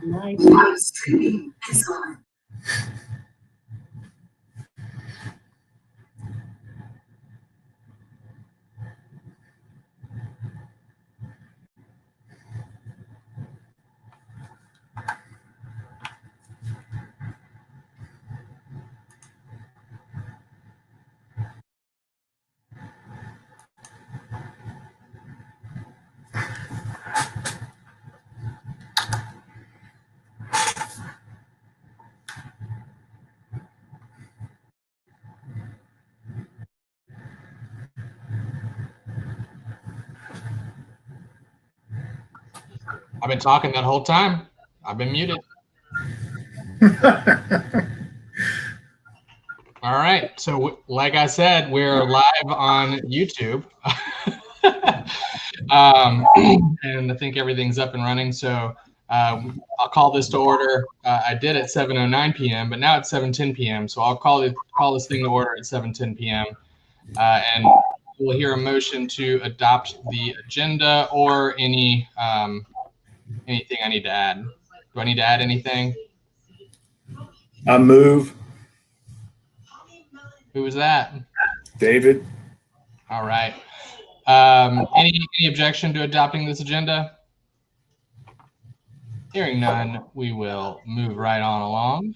Live streaming is on. I've been talking that whole time. I've been muted. All right. So, like I said, we're live on YouTube. And I think everything's up and running. So, I'll call this to order. I did at 7:09 p.m., but now it's 7:10 p.m. So I'll call this thing to order at 7:10 p.m. And we'll hear a motion to adopt the agenda or anything I need to add. Do I need to add anything? I move. Who was that? David. All right. Any objection to adopting this agenda? Hearing none, we will move right on along.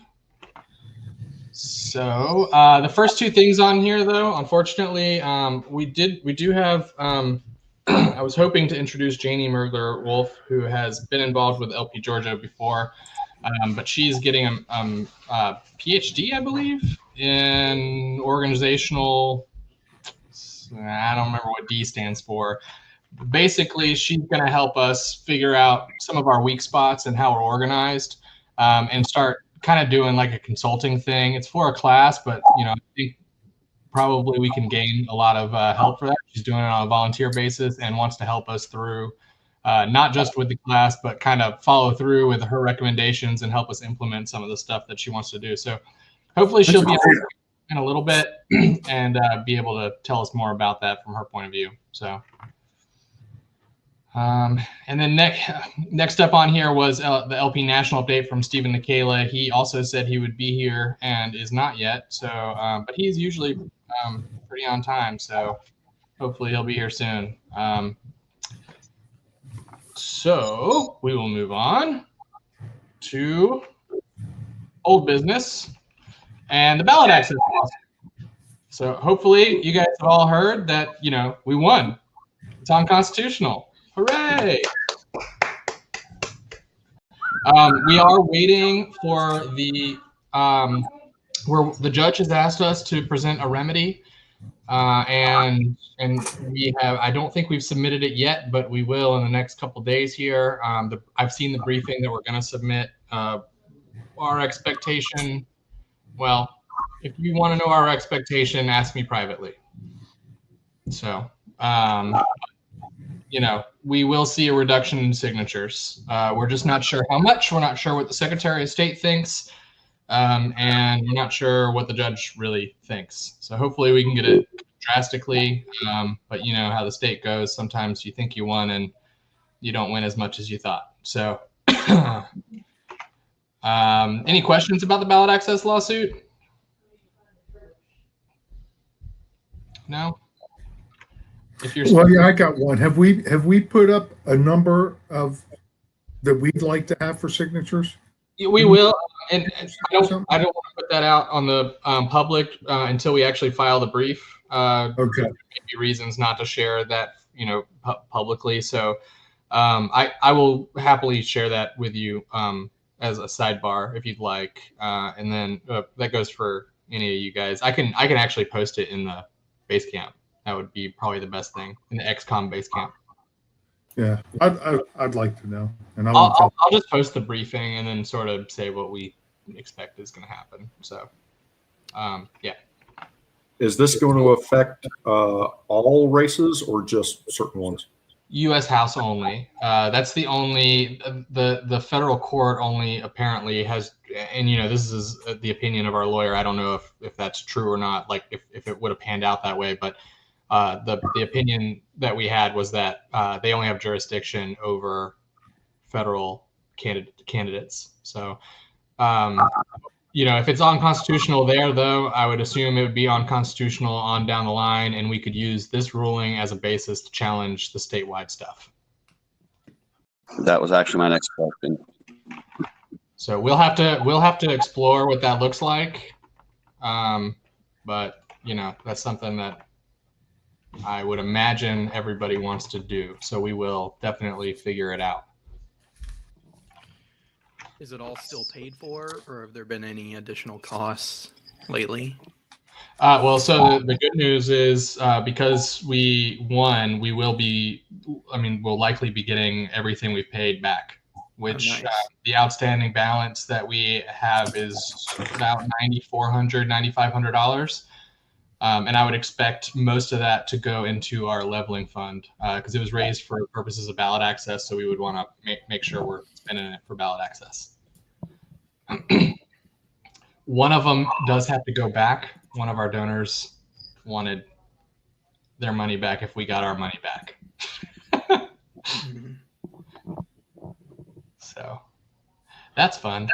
So the first two things on here, though, unfortunately, we do have. I was hoping to introduce Janie Mergler Wolf, who has been involved with LP Georgia before, but she's getting a PhD, I believe, in organizational. I don't remember what D stands for. Basically, she's going to help us figure out some of our weak spots and how we're organized, and start kind of doing like a consulting thing. It's for a class, but I think probably we can gain a lot of help for that. She's doing it on a volunteer basis and wants to help us through, not just with the class, but kind of follow through with her recommendations and help us implement some of the stuff that she wants to do. So hopefully she'll be in a little bit and be able to tell us more about that from her point of view. So. And then next up on here was the LP National update from Stephen Nikala. He also said he would be here and is not yet. So, but he's usually pretty on time. So hopefully he'll be here soon. So we will move on to old business and the ballot access law. So hopefully you guys have all heard that, we won. It's unconstitutional. Hooray! We are waiting for where the judge has asked us to present a remedy, and we have. I don't think we've submitted it yet, but we will in the next couple days here. I've seen the briefing that we're going to submit. Our expectation. Well, if you want to know our expectation, ask me privately. So. We will see a reduction in signatures. We're just not sure how much. We're not sure what the Secretary of State thinks, and we're not sure what the judge really thinks. So hopefully we can get it drastically, but you know how the state goes. Sometimes you think you won and you don't win as much as you thought. So any questions about the ballot access lawsuit? No? Well, yeah, I got one. Have we put up a number of that we'd like to have for signatures? We will, and I don't want to put that out on the public until we actually file the brief. Okay. Maybe reasons not to share that, publicly. So I will happily share that with you as a sidebar if you'd like, and then that goes for any of you guys. I can actually post it in the Basecamp. That would be probably the best thing in the XCOM Basecamp. Yeah, I'd like to know, and I'll just post the briefing and then sort of say what we expect is going to happen. So, yeah. Is this going to affect all races or just certain ones? U.S. House only. That's the only. The federal court only apparently has, and this is the opinion of our lawyer. I don't know if that's true or not. Like if it would have panned out that way, but. The opinion that we had was that they only have jurisdiction over federal candidates. So, if it's unconstitutional there, though, I would assume it would be unconstitutional on down the line, and we could use this ruling as a basis to challenge the statewide stuff. That was actually my next question. So we'll have to explore what that looks like. But that's something that I would imagine everybody wants to do. So we will definitely figure it out. Is it all still paid for, or have there been any additional costs lately? So the good news is because we won, we'll likely be getting everything we've paid back, which nice. The outstanding balance that we have is about $9,400, $9,500. And I would expect most of that to go into our leveling fund because it was raised for purposes of ballot access. So we would want to make sure we're spending it for ballot access. One of them does have to go back. One of our donors wanted their money back if we got our money back. So that's fun.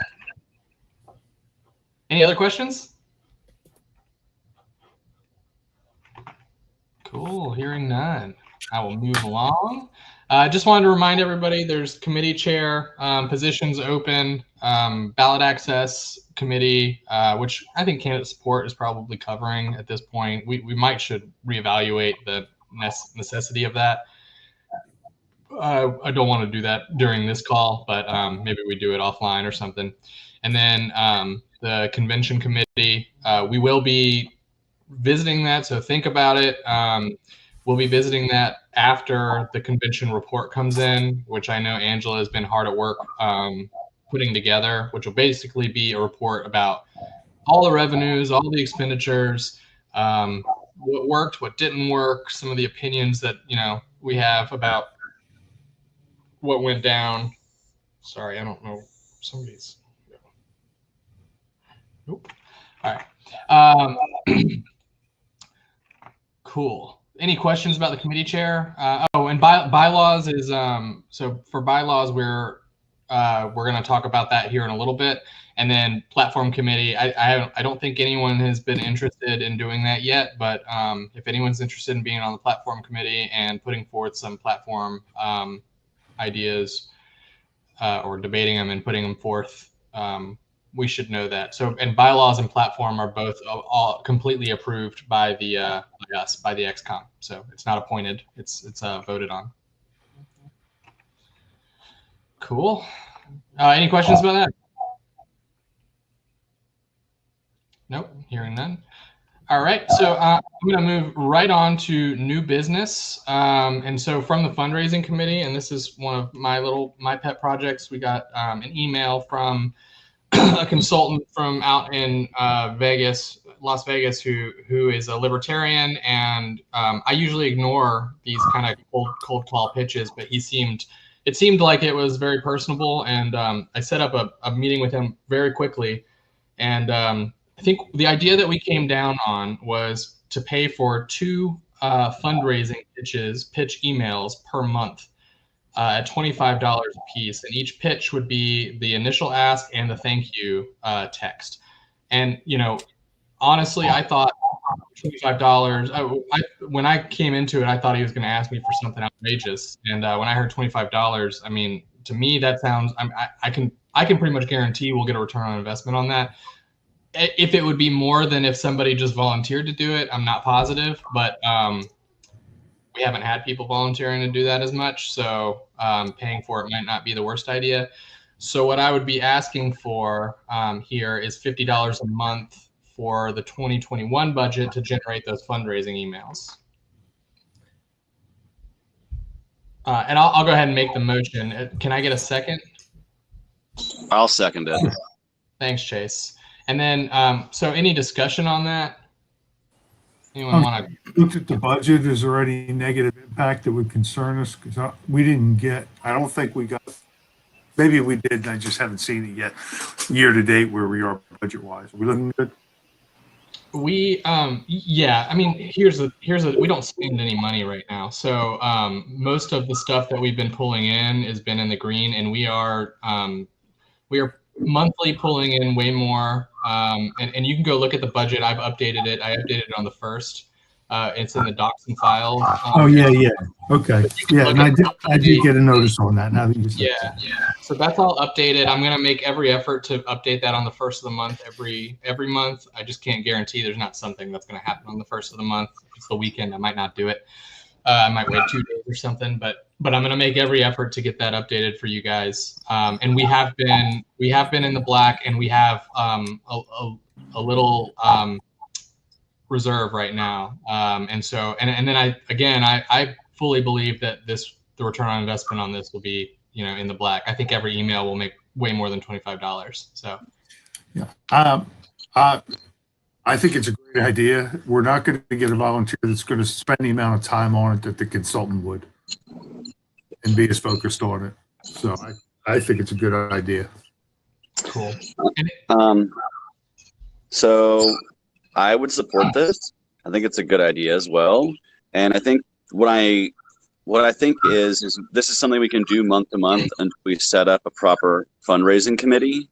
Any other questions? Cool, hearing none. I will move along. I just wanted to remind everybody there's committee chair positions open, ballot access committee, which I think candidate support is probably covering at this point. We should reevaluate the necessity of that. I don't want to do that during this call, but maybe we do it offline or something. And then the convention committee, we will be visiting that, so think about it. We'll be visiting that after the convention report comes in, which I know Angela has been hard at work putting together, which will basically be a report about all the revenues, all the expenditures, what worked, what didn't work, some of the opinions that we have about what went down. Sorry, I don't know. Somebody's. Nope. All right. Cool. Any questions about the committee chair? And bylaws is so for bylaws we're going to talk about that here in a little bit, and then platform committee. I don't think anyone has been interested in doing that yet, but if anyone's interested in being on the platform committee and putting forth some platform ideas or debating them and putting them forth, we should know that. So, and bylaws and platform are both all completely approved by the by the XCOM. So it's not appointed; it's voted on. Cool. Any questions about that? Nope. Hearing none. All right. So I'm going to move right on to new business. And so from the fundraising committee, and this is one of my pet projects, we got an email from a consultant from out in Las Vegas, who is a libertarian, and I usually ignore these kind of cold call pitches, but it seemed like it was very personable, and I set up a meeting with him very quickly, and I think the idea that we came down on was to pay for 2 fundraising pitch emails per month. At $25 a piece, and each pitch would be the initial ask and the thank you text. And honestly, I thought $25. When I came into it, I thought he was going to ask me for something outrageous. And when I heard $25, I mean, to me that sounds. I can pretty much guarantee we'll get a return on investment on that. If it would be more than if somebody just volunteered to do it, I'm not positive, but. We haven't had people volunteering to do that as much, so paying for it might not be the worst idea. So what I would be asking for here is $50 a month for the 2021 budget to generate those fundraising emails. And I'll go ahead and make the motion. Can I get a second? I'll second it. Thanks, Chase. And then, so any discussion on that? Anyone want to look at the budget? Is there any negative impact that would concern us? Because I don't think we got, maybe we did, and I just haven't seen it yet, year to date where we are budget wise. Are we looking good? Yeah, I mean, here's a we don't spend any money right now. So most of the stuff that we've been pulling in has been in the green, and we are monthly pulling in way more. And you can go look at the budget. I've updated it. I updated it on the 1st. It's in the docs and files. Oh, yeah. Okay. Yeah, look and at I did get a notice on that now that you said so. Yeah. So that's all updated. I'm gonna make every effort to update that on the 1st of the month every month. I just can't guarantee there's not something that's gonna happen on the 1st of the month. If it's the weekend, I might not do it. I might wait 2 days or something, but I'm gonna make every effort to get that updated for you guys. And we have been in the black, and we have a little reserve right now. And so and then I fully believe that the return on investment on this will be, in the black. I think every email will make way more than $25. So yeah, I think it's a great idea. We're not going to get a volunteer that's going to spend the amount of time on it that the consultant would and be as focused on it. So I think it's a good idea. cool. So I would support this. I think it's a good idea as well. And I think what I think is this is something we can do month to month until we set up a proper fundraising committee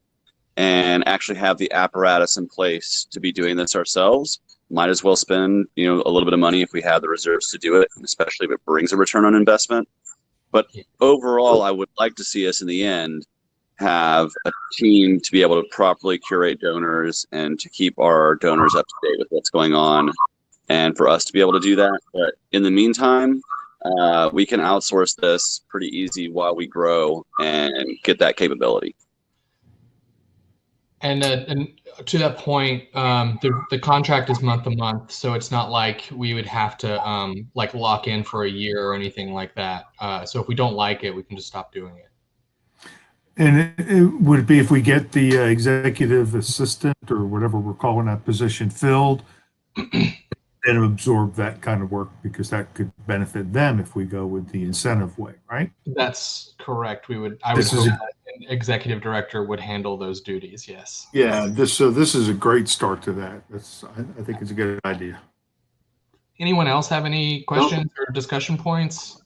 and actually have the apparatus in place to be doing this ourselves. Might as well spend, a little bit of money if we have the reserves to do it, especially if it brings a return on investment. But overall, I would like to see us in the end have a team to be able to properly curate donors and to keep our donors up to date with what's going on, and for us to be able to do that. But in the meantime, we can outsource this pretty easy while we grow and get that capability. And to that point, the contract is month to month, so it's not like we would have to lock in for a year or anything like that. So if we don't like it, we can just stop doing it. And it would it be if we get the executive assistant or whatever we're calling that position filled, then absorb that kind of work, because that could benefit them if we go with the incentive way, right? That's correct. I would hope that an executive director would handle those duties. Yes. Yeah. This is a great start to that. I think it's a good idea. Anyone else have any questions or discussion points?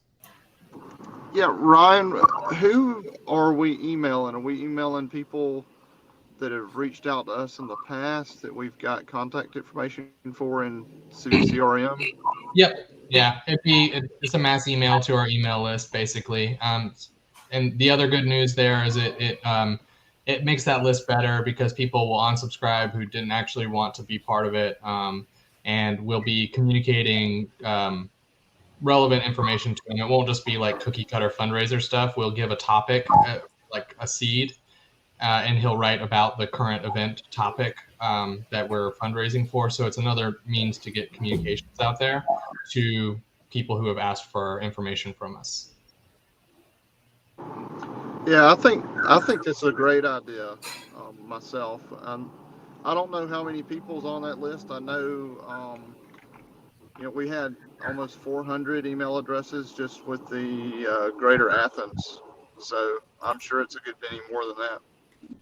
Yeah, Ryan, who are we emailing? Are we emailing people that have reached out to us in the past that we've got contact information for in CRM? Yep. Yeah. It's a mass email to our email list, basically. And the other good news there is it makes that list better, because people will unsubscribe who didn't actually want to be part of it. And we'll be communicating relevant information to them. It won't just be like cookie cutter fundraiser stuff. We'll give a topic, like a seed, and he'll write about the current event topic that we're fundraising for. So it's another means to get communications out there to people who have asked for information from us. Yeah, I think it's a great idea myself. I don't know how many people's on that list. I know, we had almost 400 email addresses just with the Greater Athens. So I'm sure it's a good many more than that.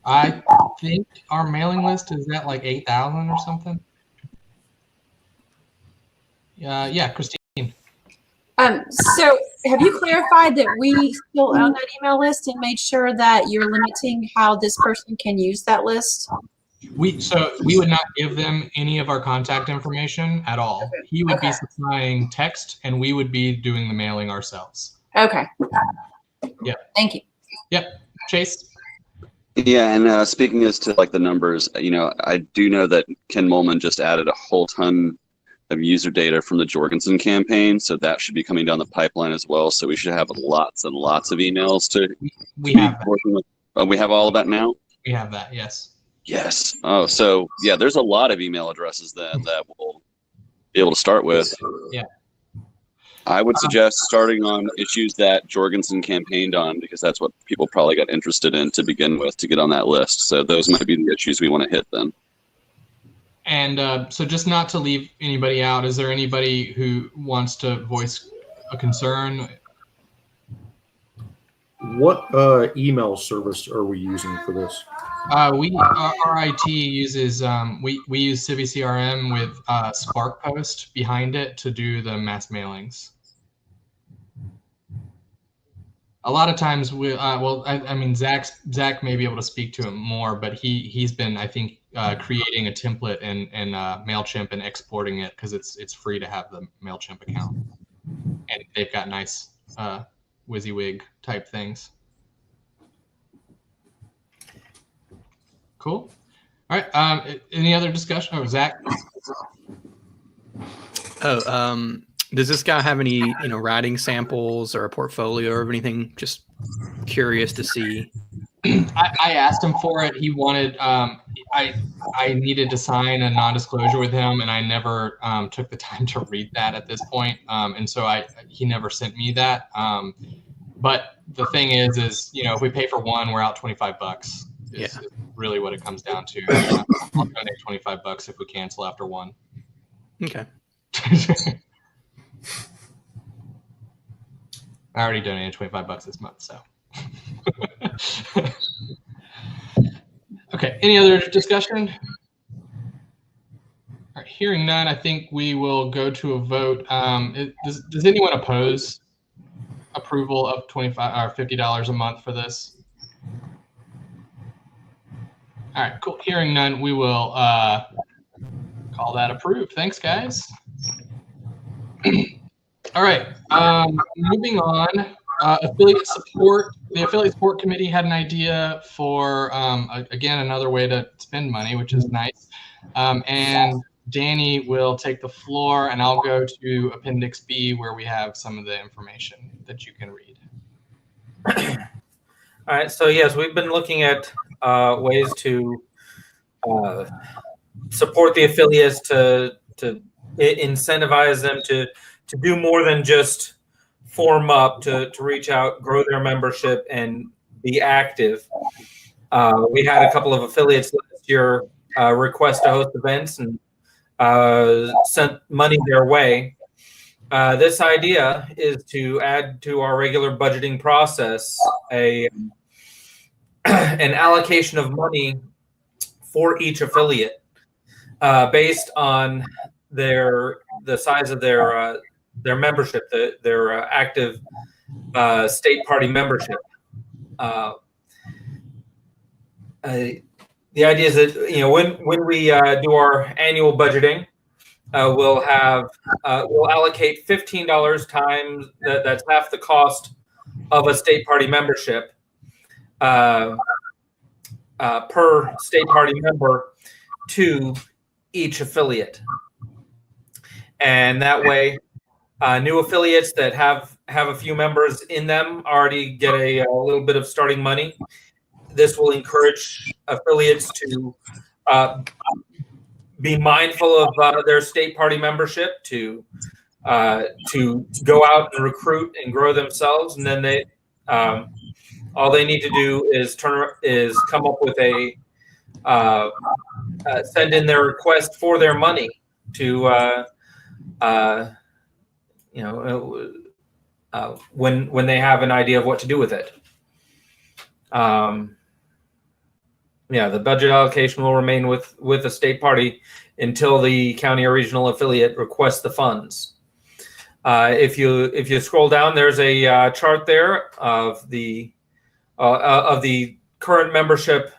I think our mailing list is at like 8,000 or something. Yeah, Christine. So have you clarified that we still own that email list and made sure that you're limiting how this person can use that list? We would not give them any of our contact information at all. Okay. He would be supplying text, and we would be doing the mailing ourselves. Okay. Yeah. Thank you. Yep. Chase. Yeah, and speaking as to like the numbers, I do know that Ken Molman just added a whole ton of user data from the Jorgensen campaign, so that should be coming down the pipeline as well. So we should have lots and lots of emails to We have that. working with. We have all of that now. We have that. Yes. Yes. Oh, so yeah, there's a lot of email addresses then that we'll be able to start with. Yeah. I would suggest starting on issues that Jorgensen campaigned on, because that's what people probably got interested in to begin with to get on that list. So those might be the issues we want to hit then. And so just not to leave anybody out, is there anybody who wants to voice a concern? What email service are we using for this? Our IT uses we use CiviCRM with SparkPost behind it to do the mass mailings. A lot of times I mean Zach may be able to speak to it more, but he's been, I think, creating a template in MailChimp and exporting it because it's free to have the MailChimp account, and they've got nice WYSIWYG type things. Cool. All right. Any other discussion? Oh, Zach. Does this guy have any, writing samples or a portfolio or anything? Just curious to see. I asked him for it. He wanted. I needed to sign a non-disclosure with him, and I never took the time to read that at this point. And so he never sent me that. But the thing is, if we pay for one, we're out $25. Is really what it comes down to. I'll donate $25 if we cancel after one. Okay. I already donated $25 this month, so. Okay. Any other discussion? All right. Hearing none, I think we will go to a vote. Does anyone oppose approval of $25 or $50 a month for this? All right, cool. Hearing none, we will call that approved. Thanks, guys. All right, moving on. Affiliate support. The affiliate support committee had an idea for, again, another way to spend money, which is nice. And Danny will take the floor, and I'll go to Appendix B, where we have some of the information that you can read. All right, so yes, we've been looking at ways to support the affiliates, to incentivize them to do more than just form up, to reach out, grow their membership, and be active. We had a couple of affiliates last year request to host events and sent money their way. This idea is to add to our regular budgeting process an allocation of money for each affiliate based on the size of their membership, their active state party membership. The idea is that when we do our annual budgeting, we'll allocate $15 times that's half the cost of a state party membership per state party member to each affiliate, and that way new affiliates that have a few members in them already get a little bit of starting money. This will encourage affiliates to be mindful of their state party membership, to go out and recruit and grow themselves, and then they all they need to do is come up with a send in their request for their money to when they have an idea of what to do with it. The budget allocation will remain with the state party until the county or regional affiliate requests the funds. If you scroll down, there's a chart there of the current membership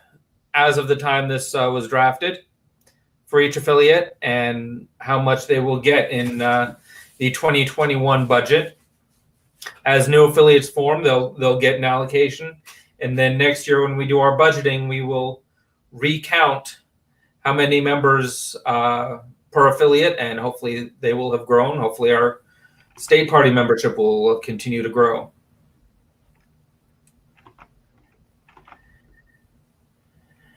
as of the time this was drafted for each affiliate, and how much they will get in the 2021 budget. As new affiliates form, they'll get an allocation, and then next year when we do our budgeting, we will recount how many members per affiliate, and hopefully they will have grown. Hopefully our state party membership will continue to grow.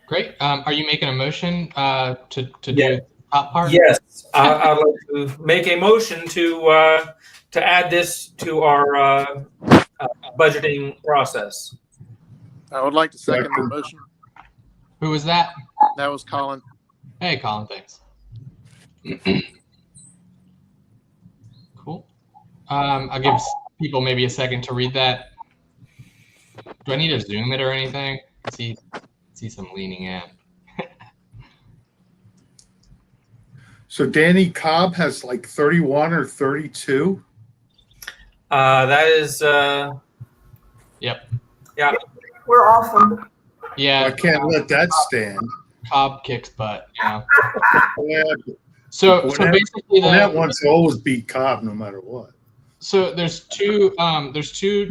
Great. Are you making a motion to do the top part? Yes, I'd like to make a motion to add this to our budgeting process. I would like to second the motion. Who was that? That was Colin. Hey, Colin, thanks. Cool. I'll give people maybe a second to read that. Do I need to zoom it or anything? See some leaning in. So Danny Cobb has like 31 or 32. That is, Yep. yeah. We're awesome. Yeah. I can't let that stand. Cobb kicks butt. Yeah. Yeah, So Fournette- basically Fournette wants to always beat Cobb no matter what. So there's two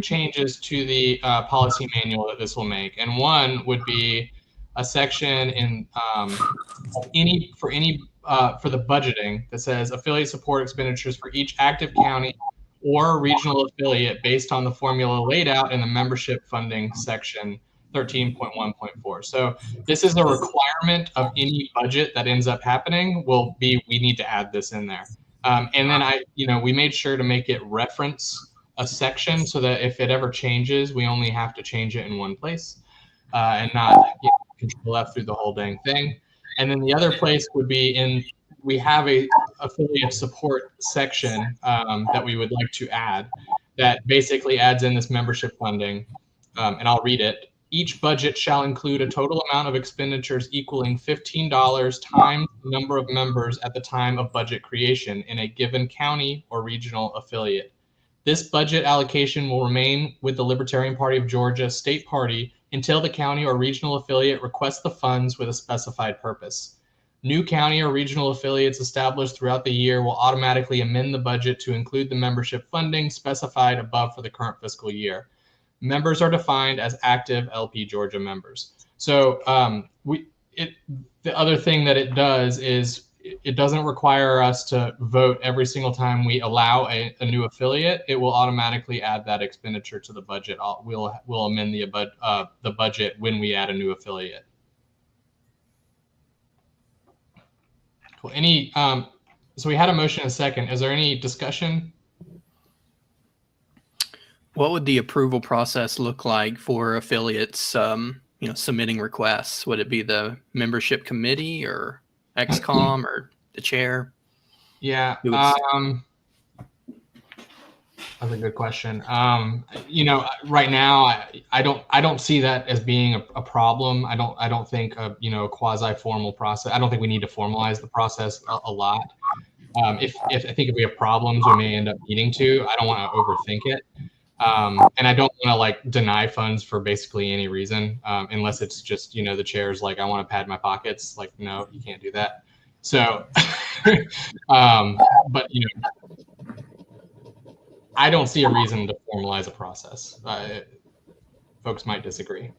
changes to the policy manual that this will make, and one would be a section in for the budgeting that says affiliate support expenditures for each active county or regional affiliate based on the formula laid out in the membership funding section 13.1.4. So this is a requirement of any budget that ends up happening. We need to add this in there. And then we made sure to make it reference a section so that if it ever changes, we only have to change it in one place and not control F through the whole dang thing. And then the other place would be we have a affiliate support section that we would like to add that basically adds in this membership funding. And I'll read it. Each budget shall include a total amount of expenditures equaling $15 times the number of members at the time of budget creation in a given county or regional affiliate. This budget allocation will remain with the Libertarian Party of Georgia state party until the county or regional affiliate requests the funds with a specified purpose. New county or regional affiliates established throughout the year will automatically amend the budget to include the membership funding specified above for the current fiscal year. Members are defined as active LP Georgia members. So the other thing that it does is it doesn't require us to vote every single time we allow a new affiliate. It will automatically add that expenditure to the budget. We'll amend the budget when we add a new affiliate. Cool. So we had a motion and a second. Is there any discussion? What would the approval process look like for affiliates, submitting requests? Would it be the membership committee or XCOM or the chair? Yeah, that's a good question. Right now, I don't see that as being a problem. I don't think a quasi formal process. I don't think we need to formalize the process a lot. If we have problems, we may end up needing to. I don't want to overthink it. And I don't want to deny funds for basically any reason, unless it's just, the chair's like, I want to pad my pockets. Like, no, you can't do that. So, but I don't see a reason to formalize a process. Folks might disagree.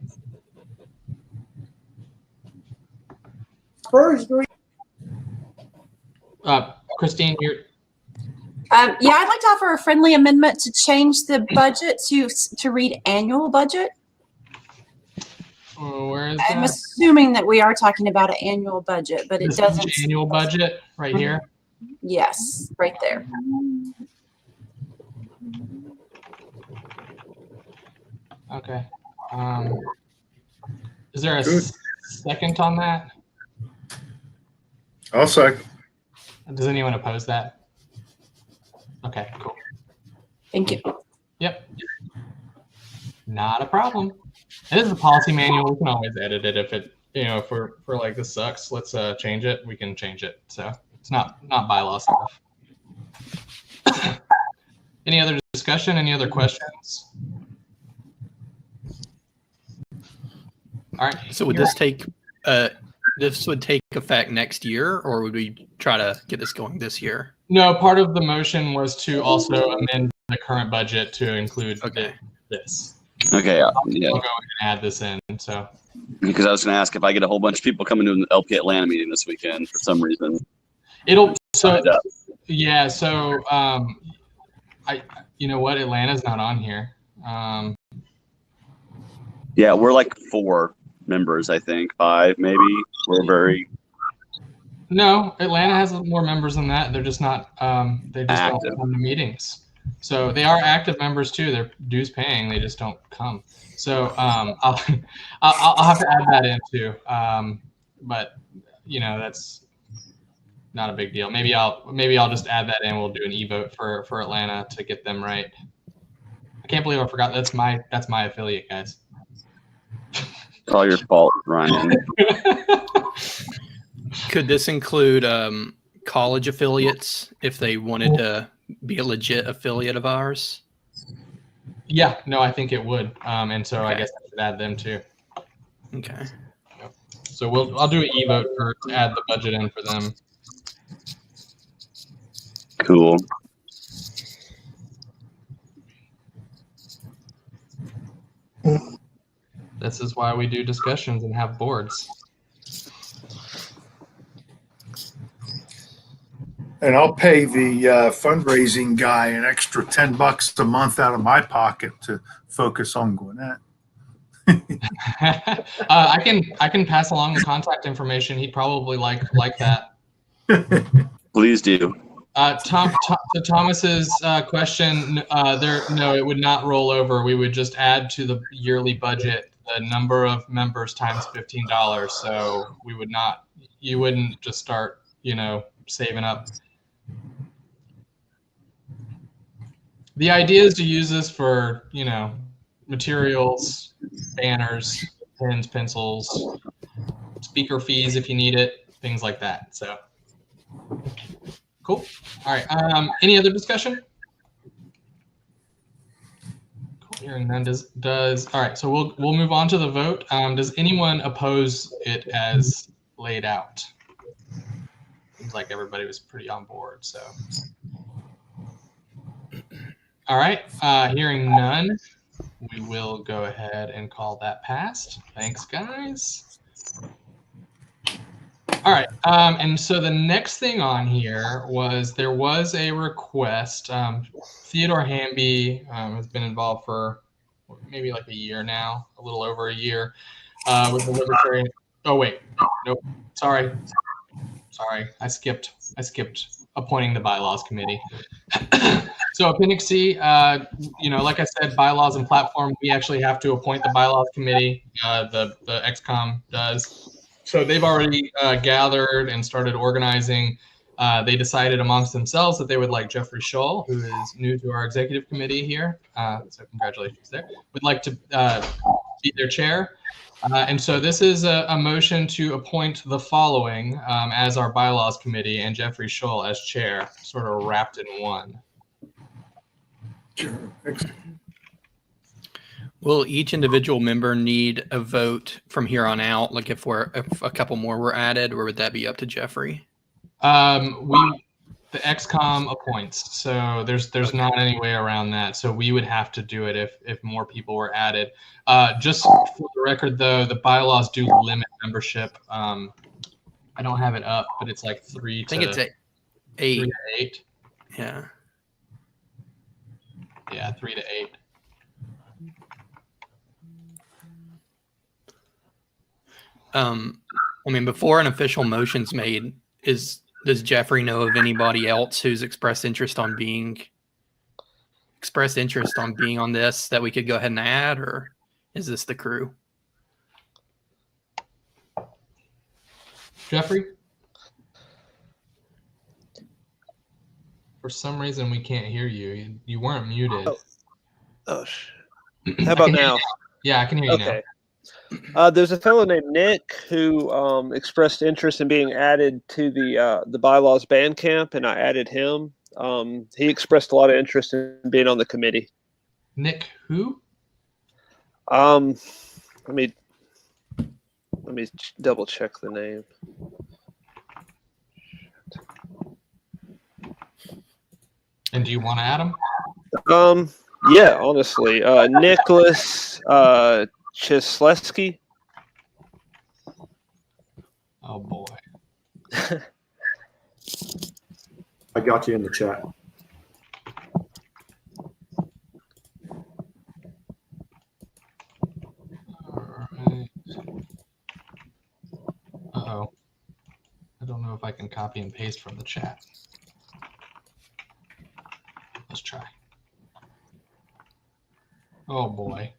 Christine, you're. I'd like to offer a friendly amendment to change the budget to read annual budget. Where is I'm that? assuming that we are talking about an annual budget, but it This is doesn't. the annual budget right here. Yes, right there. Okay. Is there a Good. second on that? I'll second. Does anyone oppose that? Okay, cool. Thank you. Yep. Not a problem. It is a policy manual. We can always edit it if it, if we're like, this sucks, let's change it. We can change it. So it's not bylaw stuff. Any other discussion? Any other questions? All right. So would this take effect next year, or would we try to get this going this year? No, part of the motion was to also amend the current budget to include this. Okay, yeah. I'll go and add this in. So Because I was going to ask if I get a whole bunch of people coming to an LP Atlanta meeting this weekend for some reason. Yeah. So Atlanta's not on here. Yeah, we're like 4 members, I think, 5 maybe. No, Atlanta has more members than that. They're just not. They just active. don't come to meetings. So they are active members too. They're dues paying. They just don't come. So I'll have to add that in too. But that's not a big deal. Maybe I'll just add that in. We'll do an e-vote for Atlanta to get them right. I can't believe I forgot. That's my affiliate, guys. It's all your fault, Ryan. Could this include college affiliates if they wanted to be a legit affiliate of ours? Yeah, no, I think it would. And so I Okay. guess I should add them too. Okay. So I'll do an e-vote to add the budget in for them. Cool. This is why we do discussions and have boards. And I'll pay the fundraising guy an extra $10 a month out of my pocket to focus on Gwinnett. I can pass along the contact information. He'd probably like that. Please do. To Thomas's question, no, it would not roll over. We would just add to the yearly budget the number of members times $15. So we would not. You wouldn't just start, saving up. The idea is to use this for, materials, banners, pens, pencils, speaker fees if you need it, things like that. So, cool. All right. Any other discussion? Cool. Hearing none. All right. So we'll move on to the vote. Does anyone oppose it as laid out? Seems like everybody was pretty on board. So, all right. Hearing none, we will go ahead and call that passed. Thanks, guys. All right. And so the next thing on here there was a request. Theodore Hamby has been involved for maybe like a year now, a little over a year, with the Libertarian. Oh wait, nope. Sorry. I skipped appointing the bylaws committee. So Appendix C, like I said, bylaws and platform, we actually have to appoint the bylaws committee. The XCOM does. So they've already gathered and started organizing. They decided amongst themselves that they would like Jeffrey Shull, who is new to our executive committee here. So congratulations there. Would like to be their chair. And so this is a motion to appoint the following as our bylaws committee and Jeffrey Shull as chair, sort of wrapped in one. Sure. Will each individual member need a vote from here on out? Like if a couple more were added, or would that be up to Jeffrey? The XCOM appoints, so there's not any way around that. So we would have to do it if more people were added. Just for the record, though, the bylaws do limit membership. I don't have it up, but it's like 3 to. I think it's 8. 3 to 8. Yeah. Yeah, 3 to 8. Before an official motion's made, does Jeffrey know of anybody else who's expressed interest on being on this that we could go ahead and add, or is this the crew? Jeffrey? For some reason, we can't hear you. You weren't muted. How about now? Yeah, I can hear you now. There's a fellow named Nick who expressed interest in being added to the bylaws band camp, and I added him. He expressed a lot of interest in being on the committee. Nick who? Let me double check the name. And do you want to add him? Yeah, honestly, Nicholas Chisleski. Oh boy. I got you in the chat. All right. Uh-oh. I don't know if I can copy and paste from the chat. Let's try. Oh boy.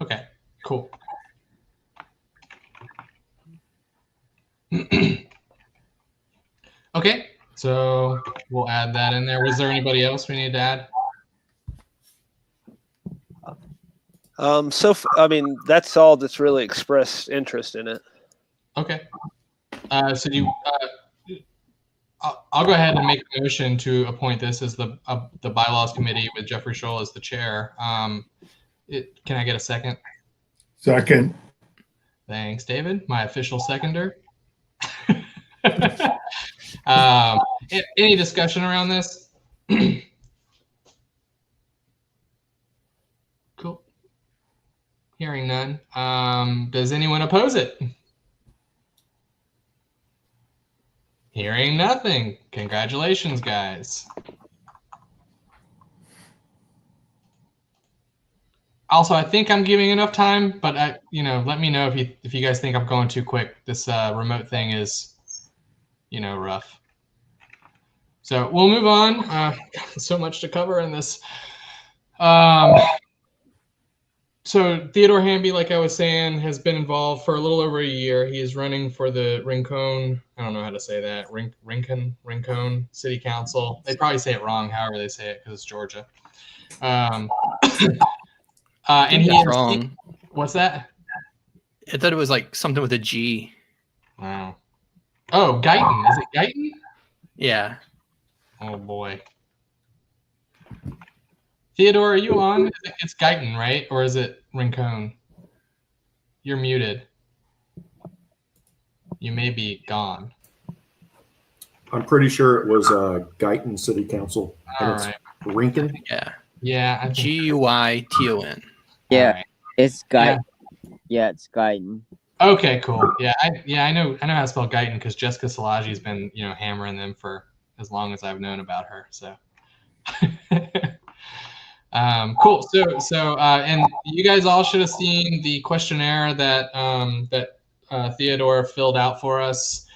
Okay, cool. Okay, so we'll add that in there. Was there anybody else we need to add? I mean, that's all that's really expressed interest in it. Okay. So do you? I'll go ahead and make a motion to appoint this as the bylaws committee with Jeffrey Scholl as the chair. Can I get a second? Second. Thanks, David. My official seconder. Any discussion around this? Cool. Hearing none. Does anyone oppose it? Hearing nothing. Congratulations, guys. Also, I think I'm giving enough time, but let me know if you guys think I'm going too quick. This remote thing is, rough. So we'll move on. So much to cover in this. So Theodore Hamby, like I was saying, has been involved for a little over a year. He is running for the Rincon, I don't know how to say that, Rincon City Council. They probably say it wrong, however they say it, because it's Georgia. And That's wrong. What's that? I thought it was like something with a G. Wow. Oh, Guyton. Is it Guyton? Yeah. Oh, boy. Theodore, are you on? It's Guyton, right? Or is it Rincon? You're muted. You may be gone. I'm pretty sure it was Guyton City Council. All right. Rincon? Yeah. Yeah. Guyton. Yeah, right. it's Guyton. Yeah, it's Guyton. Okay, cool. Yeah, I know how to spell Guyton because Jessica Salagi's been, hammering them for as long as I've known about her. So cool. So and you guys all should have seen the questionnaire that Theodore filled out for us.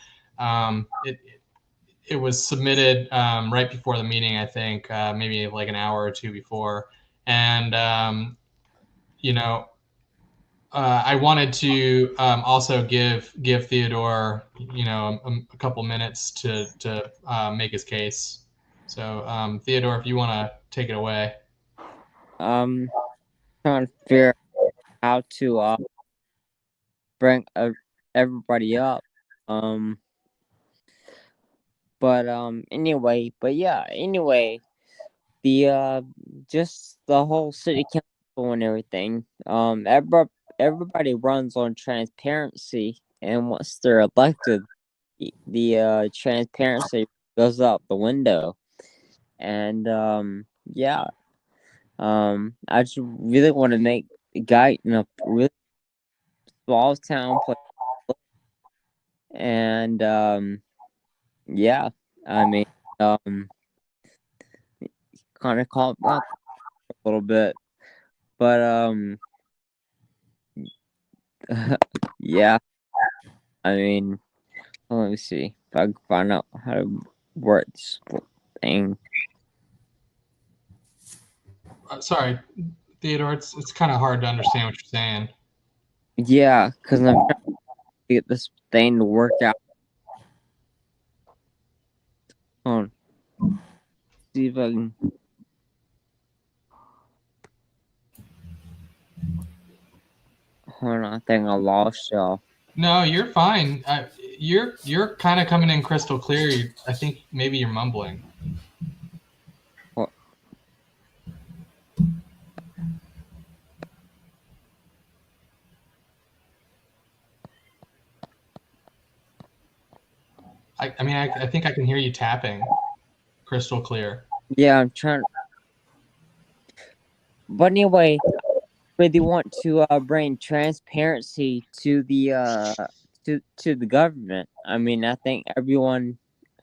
It was submitted right before the meeting, I think, maybe like an hour or two before. And I wanted to also give Theodore, a couple minutes to make his case. So Theodore, if you want to take it away. Trying to figure out how to bring everybody up. Anyway, the just the whole city council and everything. Everybody runs on transparency, and once they're elected, the transparency goes out the window. And I just really want to make Guyton a really small town place. And kind of caught up a little bit, but yeah. I mean, let me see if I can find out how to work this thing. Sorry, Theodore. It's kind of hard to understand what you're saying. Yeah, because I'm trying to get this thing to work out. Hold on. See if I can. Hold on, I think I lost y'all. No, you're fine. You're kind of coming in crystal clear. I think maybe you're mumbling. What? I think I can hear you tapping crystal clear. Yeah, I'm trying. But anyway, I really want to bring transparency to the to the government. I mean, I think everyone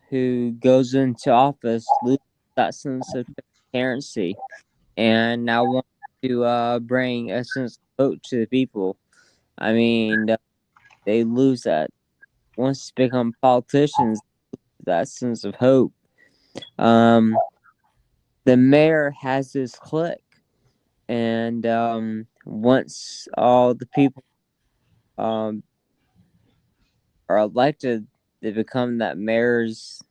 who goes into office loses that sense of transparency, and I want to bring a sense of hope to the people. I mean, they lose that once they become politicians. That sense of hope. The mayor has his clique, and once all the people are elected, they become that mayor's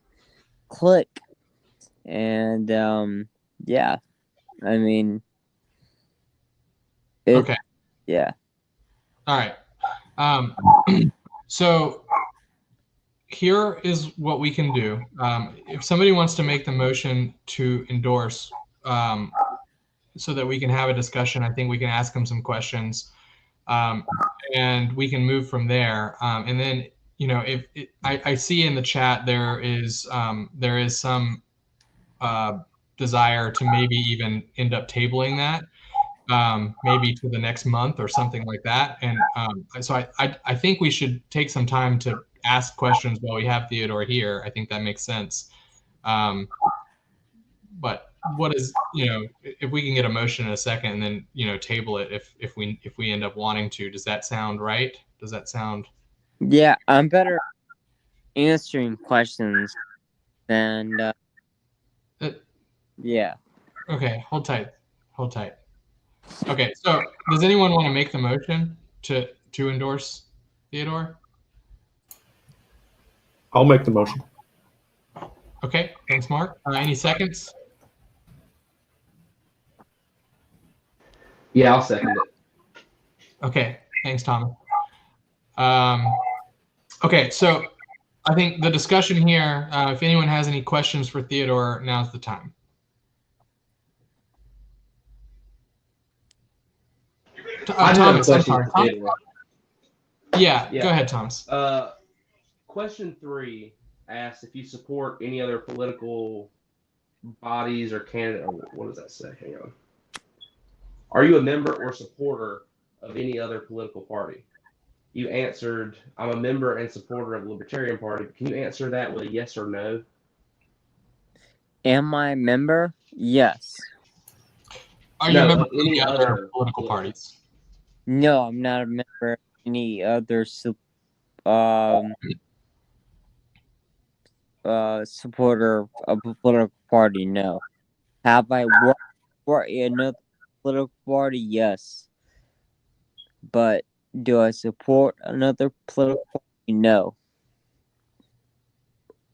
clique, and yeah, I mean, it, Okay. yeah. All right. So here is what we can do. If somebody wants to make the motion to endorse, so that we can have a discussion, I think we can ask them some questions, and we can move from there. And then, if I see in the chat there is some desire to maybe even end up tabling that, maybe to the next month or something like that. And so I think we should take some time to ask questions while we have Theodore here. I think that makes sense. But what is, if we can get a motion in a second and then, table it if we end up wanting to, does that sound right? Does that sound? Yeah, I'm better answering questions than yeah. Okay, hold tight. Okay, so does anyone want to make the motion to endorse Theodore? I'll make the motion. Okay, thanks, Mark. Any seconds? Yeah, I'll second it. Okay, thanks, Tom. Okay, so I think the discussion here, if anyone has any questions for Theodore, now's the time. Thomas, I'm sorry. Yeah, go ahead, Thomas. Question 3 asks if you support any other political bodies or candidate. What does that say? Hang on. Are you a member or supporter of any other political party? You answered, I'm a member and supporter of the Libertarian Party. Can you answer that with a yes or no? Am I a member? Yes. Are you a member of any other political parties? No, I'm not a member of any other supporter of a political party. No. Have I worked for another political party? Yes. But do I support another political party? No.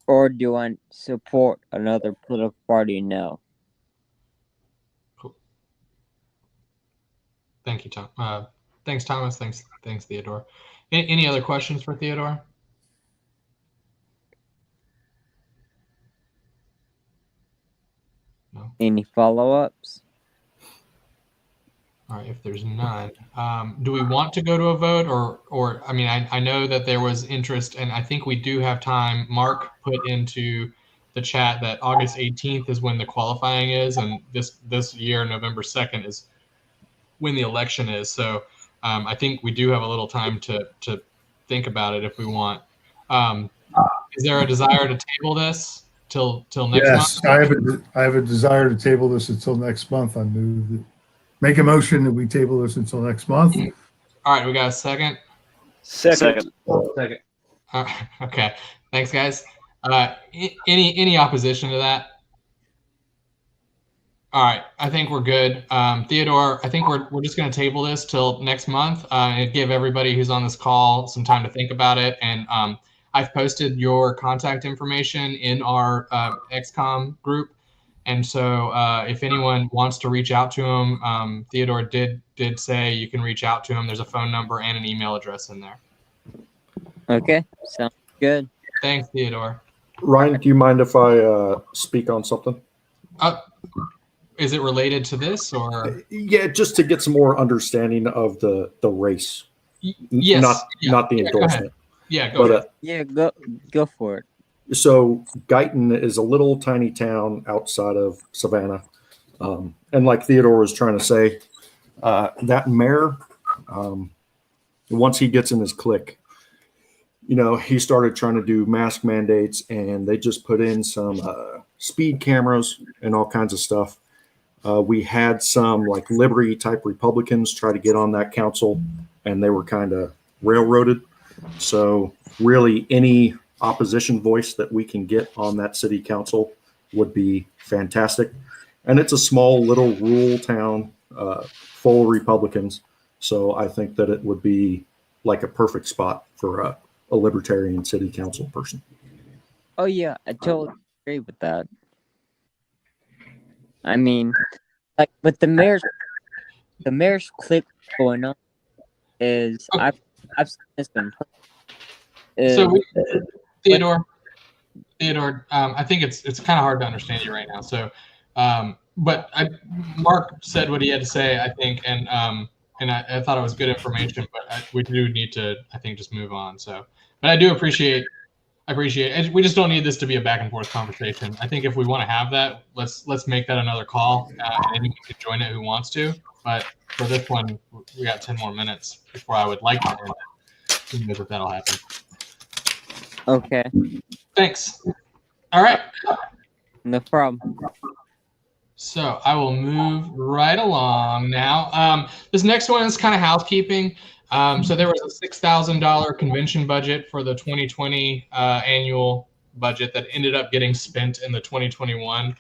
Or do I support another political party? No. Cool. Thank you, Tom. Thanks, Thomas. Thanks, Theodore. Any other questions for Theodore? No. Any follow-ups? All right, if there's none, do we want to go to a vote or I mean, I know that there was interest and I think we do have time. Mark put into the chat that August 18th is when the qualifying is, and this year, November 2nd is when the election is. So I think we do have a little time to think about it if we want. Is there a desire to table this till next month? Yes, I have a desire to table this until next month. I move that. Make a motion that we table this until next month. All right, we got a second. Second. Okay, thanks, guys. Any opposition to that? All right, I think we're good. Theodore, I think we're just going to table this till next month and give everybody who's on this call some time to think about it. And I've posted your contact information in our XCOM group. And so if anyone wants to reach out to him, Theodore did say you can reach out to him. There's a phone number and an email address in there. Okay, sounds good. Thanks, Theodore. Ryan, do you mind if I speak on something? Is it related to this or? Yeah, just to get some more understanding of the race. Yes. Not the endorsement. Go ahead. Yeah, go for it. So Guyton is a little tiny town outside of Savannah. And like Theodore was trying to say, that mayor, once he gets in his clique, he started trying to do mask mandates and they just put in some speed cameras and all kinds of stuff. We had some like Liberty type Republicans try to get on that council and they were kind of railroaded. So really any opposition voice that we can get on that city council would be fantastic. And it's a small little rural town full of Republicans. So I think that it would be like a perfect spot for a libertarian city council person. Oh yeah, I totally agree with that. I mean, like, but the mayor's clip going on is I've seen this in So Theodore, I think it's kind of hard to understand you right now. So, but Mark said what he had to say, I think, and I thought it was good information. But we do need to, I think, just move on. So, but I do appreciate. We just don't need this to be a back and forth conversation. I think if we want to have that, let's make that another call. Anyone can join it who wants to. But for this one, we got 10 more minutes before I would like to end it. Who knows if that'll happen. Okay. Thanks. All right. No problem. So I will move right along now. This next one is kind of housekeeping. So there was a $6,000 convention budget for the 2020 annual budget that ended up getting spent in the 2021.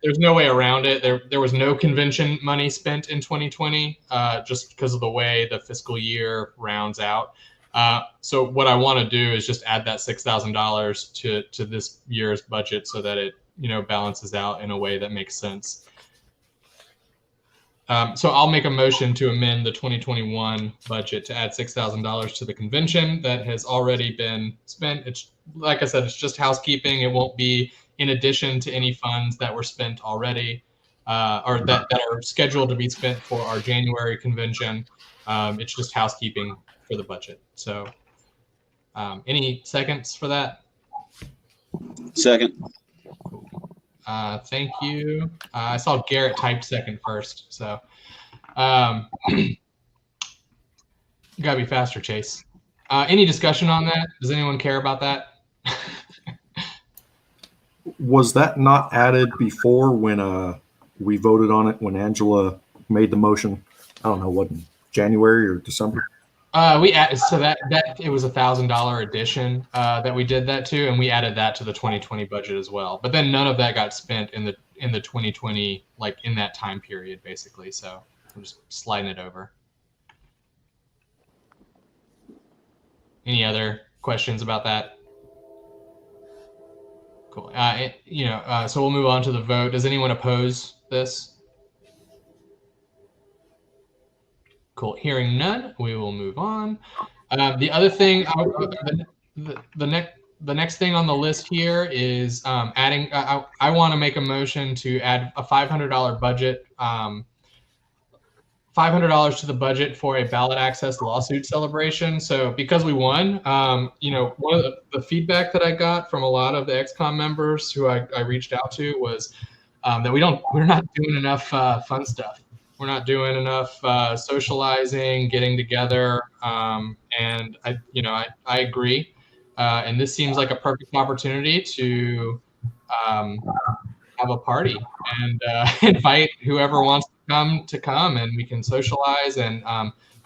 There's no way around it. There was no convention money spent in 2020 just because of the way the fiscal year rounds out. So what I want to do is just add that $6,000 to this year's budget so that it balances out in a way that makes sense. So I'll make a motion to amend the 2021 budget to add $6,000 to the convention that has already been spent. It's like I said, it's just housekeeping. It won't be in addition to any funds that were spent already or that are scheduled to be spent for our January convention. It's just housekeeping for the budget. So any seconds for that? Second. Thank you. I saw Garrett typed second first, so you gotta be faster, Chase. Any discussion on that? Does anyone care about that? Was that not added before when we voted on it when Angela made the motion? I don't know, what, in January or December? We added, so that it was $1,000 addition that we did that to, and we added that to the 2020 budget as well. But then none of that got spent in the 2020, like in that time period, basically. So I'm just sliding it over. Any other questions about that? Cool. So we'll move on to the vote. Does anyone oppose this? Cool. Hearing none, we will move on. The other thing, the next thing on the list here is adding. I want to make a motion to add a $500 budget, $500 to the budget for a ballot access lawsuit celebration. So because we won, one of the feedback that I got from a lot of the XCOM members who I reached out to was that we're not doing enough fun stuff. We're not doing enough socializing, getting together, and I agree. And this seems like a perfect opportunity to have a party and invite whoever wants to come, and we can socialize and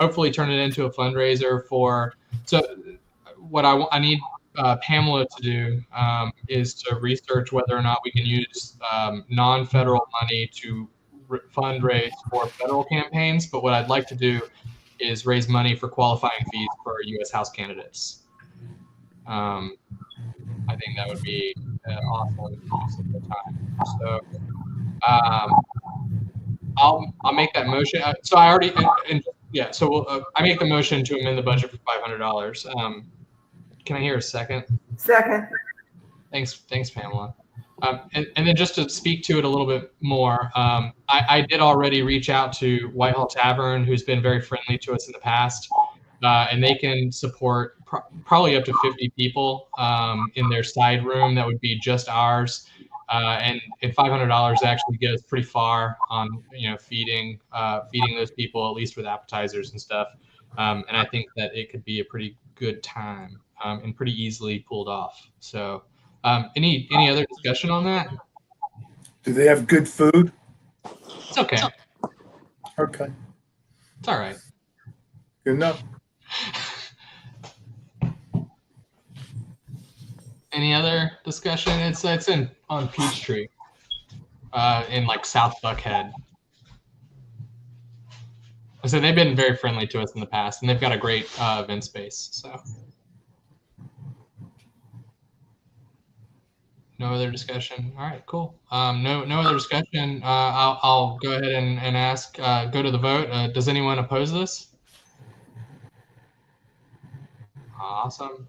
hopefully turn it into a fundraiser for. So what I need Pamela to do is to research whether or not we can use non-federal money to fundraise for federal campaigns, but what I'd like to do is raise money for qualifying fees for U.S. House candidates. I think that would be awesome use of the time. So I'll make that motion. So I already So I make the motion to amend the budget for $500. Can I hear a second? Second. Thanks, Pamela. And then just to speak to it a little bit more, I did already reach out to Whitehall Tavern, who's been very friendly to us in the past, and they can support probably up to 50 people in their side room. That would be just ours, and $500 actually get us pretty far on feeding those people, at least with appetizers and stuff. And I think that it could be a pretty good time and pretty easily pulled off. So. Any other discussion on that? Do they have good food? It's okay. Okay. It's all right. Good enough. Any other discussion? It's on Peachtree, in like South Buckhead. So they've been very friendly to us in the past, and they've got a great event space. So. No other discussion. All right, cool. No other discussion. I'll go ahead and ask. Go to the vote. Does anyone oppose this? Awesome.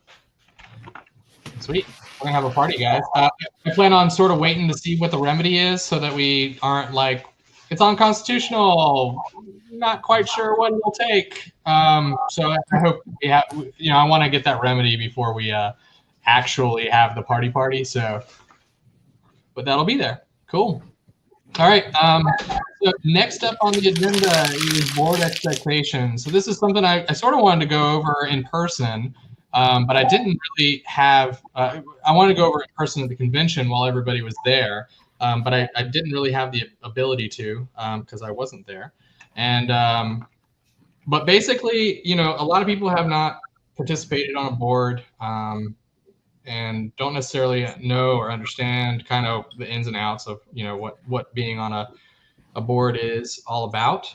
Sweet. We're gonna have a party, guys. I plan on sort of waiting to see what the remedy is, so that we aren't like, it's unconstitutional. Not quite sure what it'll take. So I hope we have. I want to get that remedy before we actually have the party. So. But that'll be there. Cool. All right. So next up on the agenda is board expectations. So this is something I sort of wanted to go over in person, but I didn't really have. I wanted to go over in person at the convention while everybody was there, but I didn't really have the ability to because I wasn't there. And but basically, a lot of people have not participated on a board. And don't necessarily know or understand kind of the ins and outs of what being on a board is all about.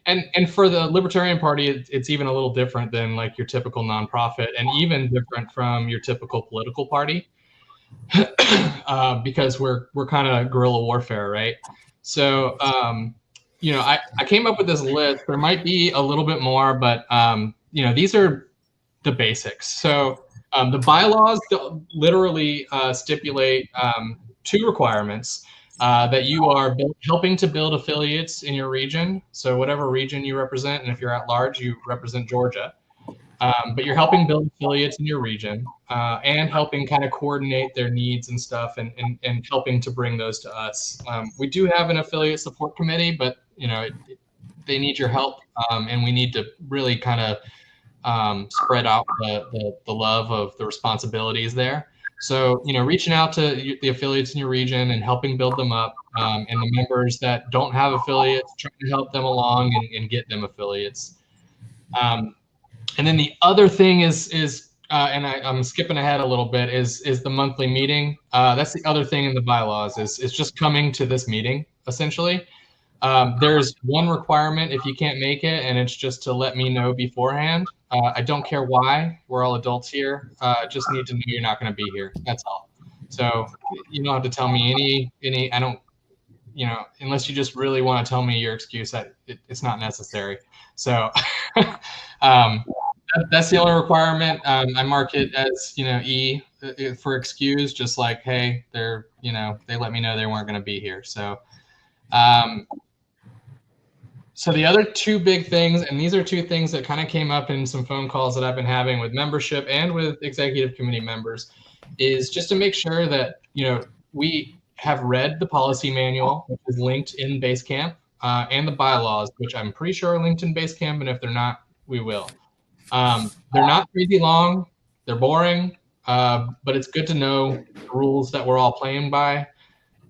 And for the Libertarian Party, it's even a little different than like your typical nonprofit, and even different from your typical political party, because we're kind of guerrilla warfare, right? So I came up with this list. There might be a little bit more, but these are the basics. So. The bylaws literally stipulate 2 requirements, that you are helping to build affiliates in your region. So whatever region you represent, and if you're at large, you represent Georgia. But you're helping build affiliates in your region, and helping kind of coordinate their needs and stuff, and helping to bring those to us. We do have an affiliate support committee, but they need your help, and we need to really kind of spread out the love of the responsibilities there. So, reaching out to the affiliates in your region and helping build them up, and the members that don't have affiliates, trying to help them along and get them affiliates. And then the other thing is and I'm skipping ahead a little bit, is the monthly meeting. That's the other thing in the bylaws is just coming to this meeting, essentially. There's one requirement if you can't make it, and it's just to let me know beforehand. I don't care why. We're all adults here. Just need to know you're not going to be here. That's all. So you don't have to tell me any. I don't. Unless you just really want to tell me your excuse, it's not necessary. So that's the only requirement. I mark it as E for excuse, just like, hey, they let me know they weren't going to be here. So. So the other 2 big things, and these are 2 things that kind of came up in some phone calls that I've been having with membership and with executive committee members, is just to make sure that we have read the policy manual, which is linked in Basecamp, and the bylaws, which I'm pretty sure are linked in Basecamp, and if they're not, we will. They're not crazy long, they're boring, but it's good to know the rules that we're all playing by.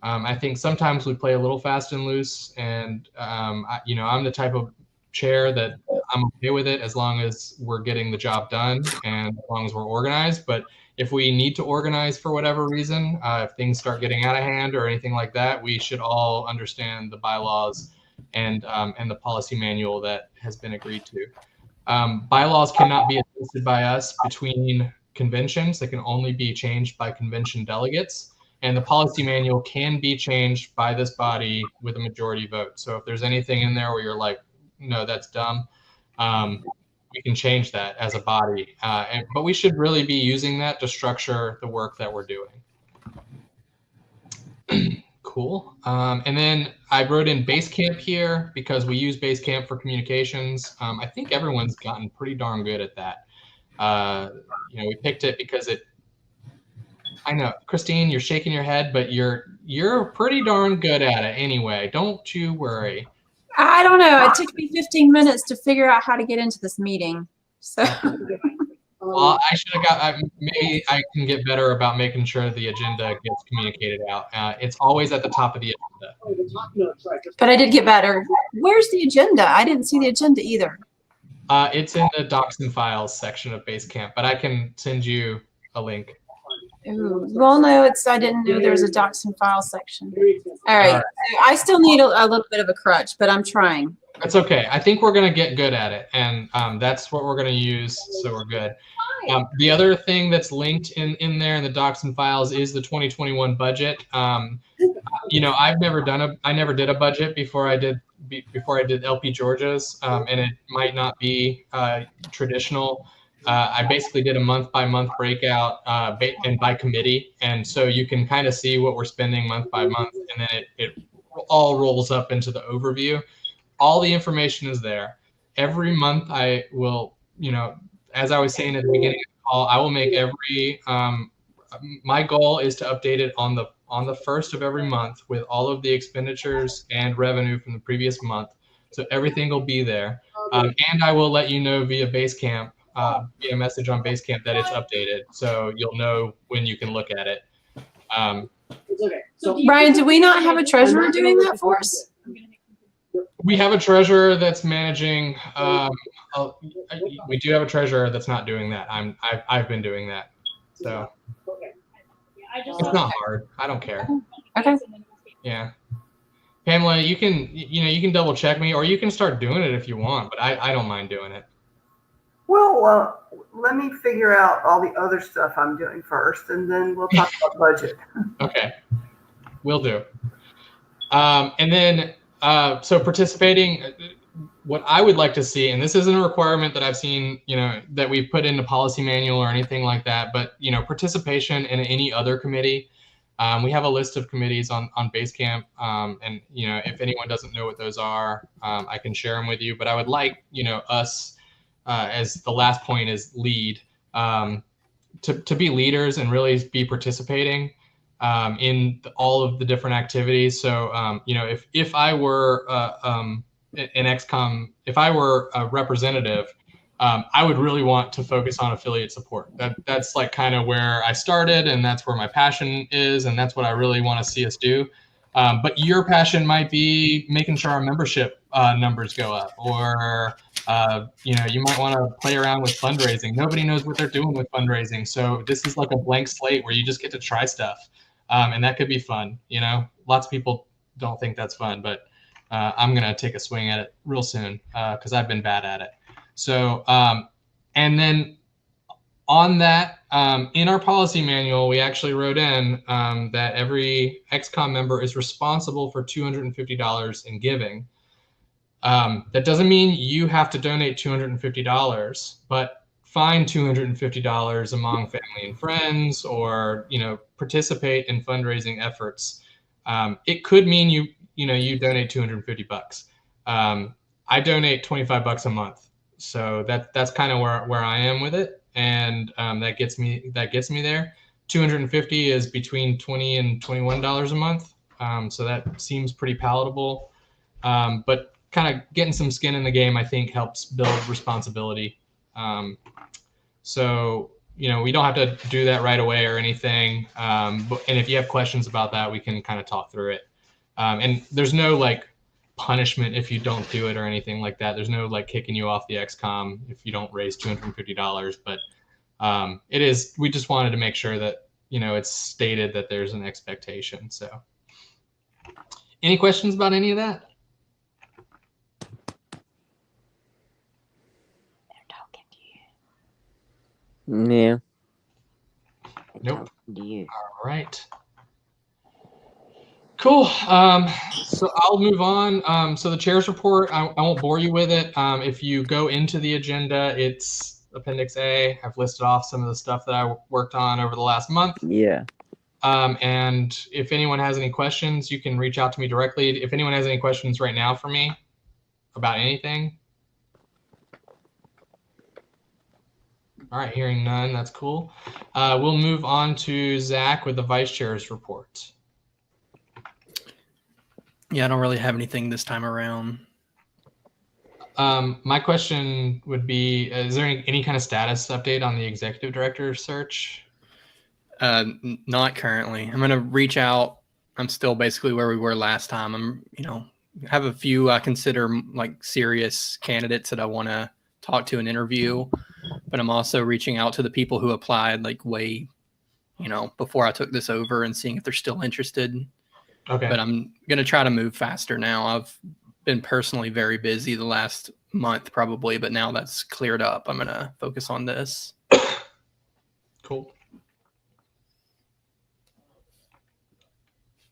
I think sometimes we play a little fast and loose, and I'm the type of chair that I'm okay with it as long as we're getting the job done and as long as we're organized. But if we need to organize for whatever reason, if things start getting out of hand or anything like that, we should all understand the bylaws and the policy manual that has been agreed to. Bylaws cannot be adjusted by us between conventions. They can only be changed by convention delegates. And the policy manual can be changed by this body with a majority vote. So if there's anything in there where you're like, no, that's dumb, we can change that as a body. But we should really be using that to structure the work that we're doing. Cool. And then I wrote in Basecamp here because we use Basecamp for communications. I think everyone's gotten pretty darn good at that. We picked it because I know, Christine, you're shaking your head, but you're pretty darn good at it anyway. Don't you worry. I don't know. It took me 15 minutes to figure out how to get into this meeting. So. Well, I should have got. Maybe I can get better about making sure the agenda gets communicated out. It's always at the top of the agenda. But I did get better. Where's the agenda? I didn't see the agenda either. It's in the Docs and Files section of Basecamp, but I can send you a link. Ooh, well, no, I didn't know there was a docs and files section. All right. So I still need a little bit of a crutch, but I'm trying. That's okay. I think we're going to get good at it, and that's what we're going to use, so we're good. The other thing that's linked in there in the docs and files is the 2021 budget. You know, I never did a budget before I did LP Georgia's, and it might not be traditional. I basically did a month-by-month breakout and by committee, and so you can kind of see what we're spending month by month, and then it all rolls up into the overview. All the information is there. Every month I will, you know, as I was saying at the beginning of the call, I will make every, my goal is to update it on the first of every month with all of the expenditures and revenue from the previous month. So everything will be there. And I will let you know via Basecamp, via message on Basecamp that it's updated. So you'll know when you can look at it. Brian, do we not have a treasurer doing that for us? We have a treasurer that's managing. We do have a treasurer that's not doing that. I've been doing that. So it's not hard. I don't care. Okay. Yeah. Pamela, you can double check me, or you can start doing it if you want, but I don't mind doing it. Well, let me figure out all the other stuff I'm doing first, and then we'll talk about budget. Okay. Will do. And then, so participating, what I would like to see, and this isn't a requirement that I've seen, you know, that we've put in the policy manual or anything like that, but, you know, participation in any other committee. We have a list of committees on Basecamp, and, you know, if anyone doesn't know what those are, I can share them with you, but I would like, you know, us, as the last point is lead, to be leaders and really be participating in all of the different activities. So, you know, if I were an XCOM, if I were a representative, I would really want to focus on affiliate support. That's like kind of where I started, and that's where my passion is, and that's what I really want to see us do. But your passion might be making sure our membership numbers go up, or you know, you might want to play around with fundraising. Nobody knows what they're doing with fundraising, so this is like a blank slate where you just get to try stuff, and that could be fun. You know, lots of people don't think that's fun, but I'm gonna take a swing at it real soon because I've been bad at it. So, and then on that, in our policy manual, we actually wrote in that every XCOM member is responsible for $250 in giving. That doesn't mean you have to donate $250, but find $250 among family and friends, or, you know, participate in fundraising efforts. It could mean you donate $250. I donate $25 a month. So that's kind of where I am with it, and that gets me there. 250 is between $20 and $21 a month, so that seems pretty palatable. But kind of getting some skin in the game, I think, helps build responsibility. So, you know, we don't have to do that right away or anything. And if you have questions about that, we can kind of talk through it. And there's no like punishment if you don't do it or anything like that. There's no like kicking you off the XCOM if you don't raise $250, but it is, we just wanted to make sure that, you know, it's stated that there's an expectation. So any questions about any of that? They're talking to you. Yeah. Nope. To you. All right. Cool. So I'll move on. So the chair's report, I won't bore you with it. If you go into the agenda, it's Appendix A. I've listed off some of the stuff that I worked on over the last month. Yeah. And if anyone has any questions, you can reach out to me directly. If anyone has any questions right now for me about anything. All right, hearing none, that's cool. We'll move on to Zach with the vice chair's report. Yeah, I don't really have anything this time around. My question would be, is there any kind of status update on the executive director search? Not currently. I'm going to reach out. I'm still basically where we were last time. I'm, you know, have a few I consider like serious candidates that I want to talk to and interview, but I'm also reaching out to the people who applied like way, before I took this over and seeing if they're still interested. Okay. But I'm going to try to move faster now. I've been personally very busy the last month probably, but now that's cleared up, I'm going to focus on this. Cool.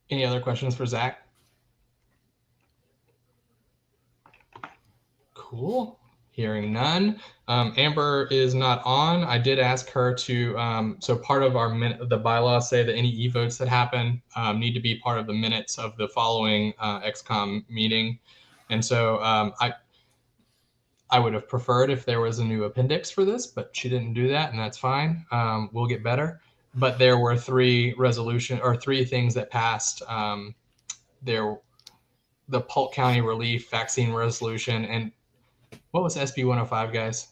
Any other questions for Zach? Cool. Hearing none. Amber is not on. I did ask her to, so part of the bylaws say that any e-votes that happen need to be part of the minutes of the following XCOM meeting. And so I would have preferred if there was a new appendix for this, but she didn't do that, and that's fine. We'll get better. But there were three things that passed. The Polk County Relief Vaccine Resolution, and what was SB 105, guys?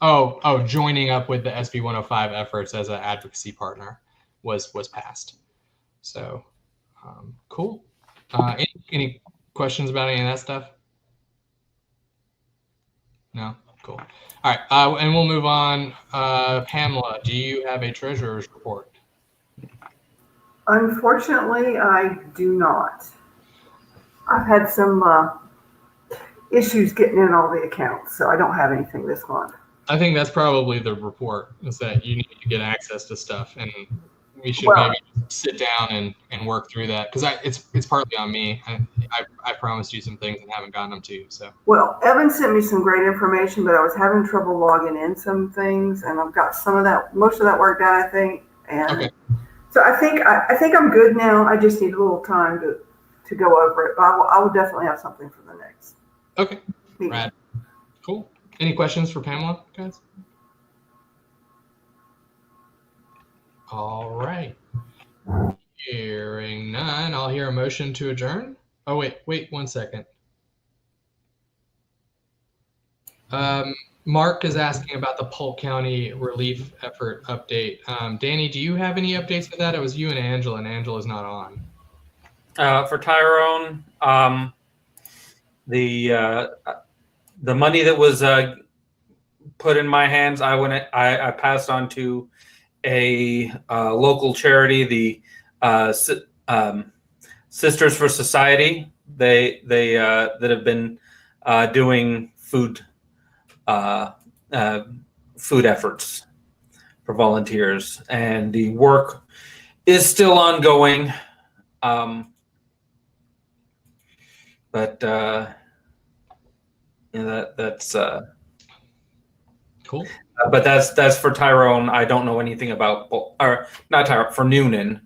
Oh, joining up with the SB 105 efforts as an advocacy partner was passed. So cool. Any questions about any of that stuff? No? Cool. All right, and we'll move on. Pamela, do you have a treasurer's report? Unfortunately, I do not. I've had some issues getting in all the accounts, so I don't have anything this month. I think that's probably the report, is that you need to get access to stuff, and we should maybe sit down and work through that, because it's partly on me. I promised you some things and haven't gotten them to you. So. Well, Evan sent me some great information, but I was having trouble logging in some things, and I've got most of that worked out, I think. And okay. So I think I'm good now. I just need a little time to go over it, but I will definitely have something for the next. Okay. Rad. Cool. Any questions for Pamela, guys? All right. Hearing none, I'll hear a motion to adjourn. Oh, wait 1 second. Mark is asking about the Polk County relief effort update. Danny, do you have any updates for that? It was you and Angela's not on. For Tyrone, the money that was put in my hands, I passed on to a local charity, the Sisters for Society. They that have been doing food efforts for volunteers, and the work is still ongoing. But that's cool. But that's for Tyrone. I don't know anything about or not Tyrone, for Noonan.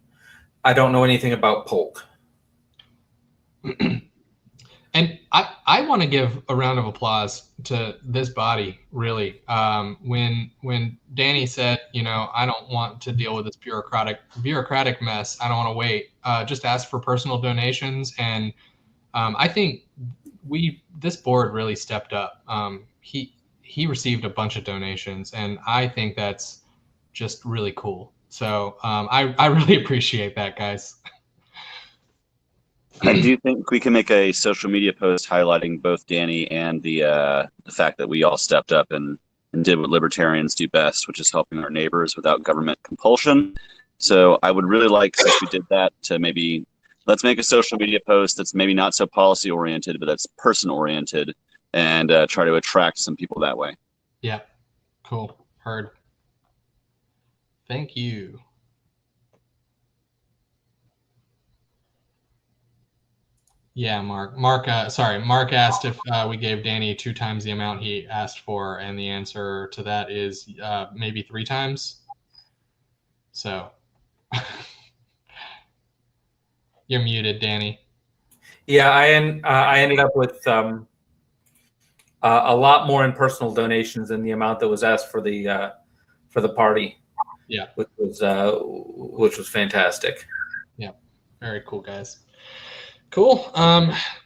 I don't know anything about Polk. And I want to give a round of applause to this body, really. When Danny said, I don't want to deal with this bureaucratic mess. I don't want to wait. Just ask for personal donations, and I think this board really stepped up. He received a bunch of donations, and I think that's just really cool. So I really appreciate that, guys. I do think we can make a social media post highlighting both Danny and the fact that we all stepped up and did what libertarians do best, which is helping our neighbors without government compulsion. So I would really like, since we did that, to maybe let's make a social media post that's maybe not so policy oriented, but that's person oriented, and try to attract some people that way. Yeah, cool. Heard. Thank you. Yeah, Mark asked if we gave Danny 2 times the amount he asked for, and the answer to that is maybe 3 times. So you're muted, Danny. Yeah, I ended up with a lot more in personal donations than the amount that was asked for the party. Yeah, which was fantastic. Yeah, very cool, guys. Cool.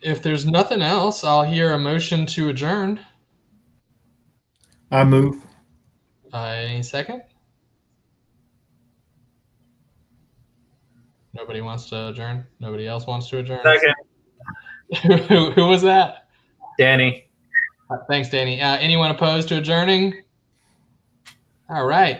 If there's nothing else, I'll hear a motion to adjourn. I move. Any second? Nobody wants to adjourn? Nobody else wants to adjourn? Second. Who was that? Danny. Thanks, Danny. Anyone opposed to adjourning? All right.